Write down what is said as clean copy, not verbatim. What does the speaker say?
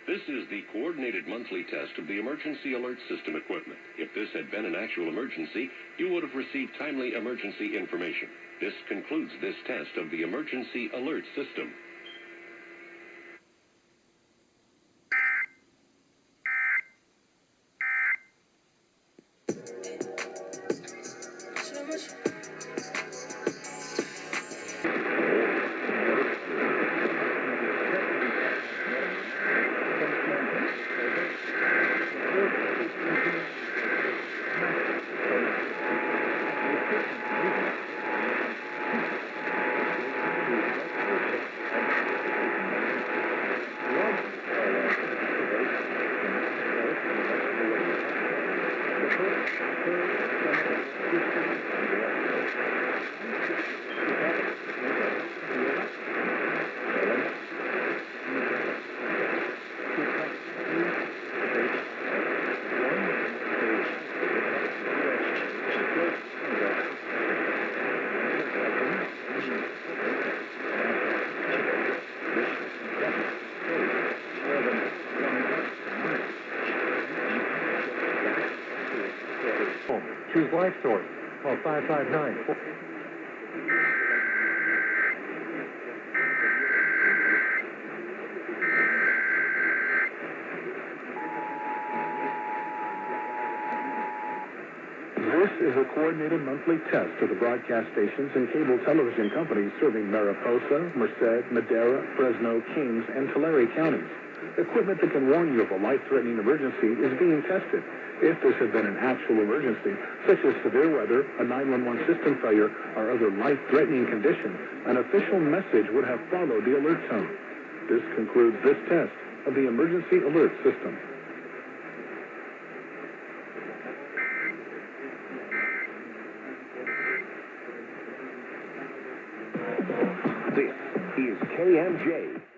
This is the coordinated monthly test of the emergency alert system equipment. If this had been an actual emergency, you would have received timely emergency information. This concludes this test of the emergency alert system. Choose life source. Call 559. This is a coordinated monthly test of the broadcast stations and cable television companies serving Mariposa, Merced, Madera, Fresno, Kings, and Tulare counties. Equipment that can warn you of a life-threatening emergency is being tested. If this had been an actual emergency, such as severe weather, a 911 system failure, or other life-threatening condition, an official message would have followed the alert tone. This concludes this test of the emergency alert system. This is KMJ.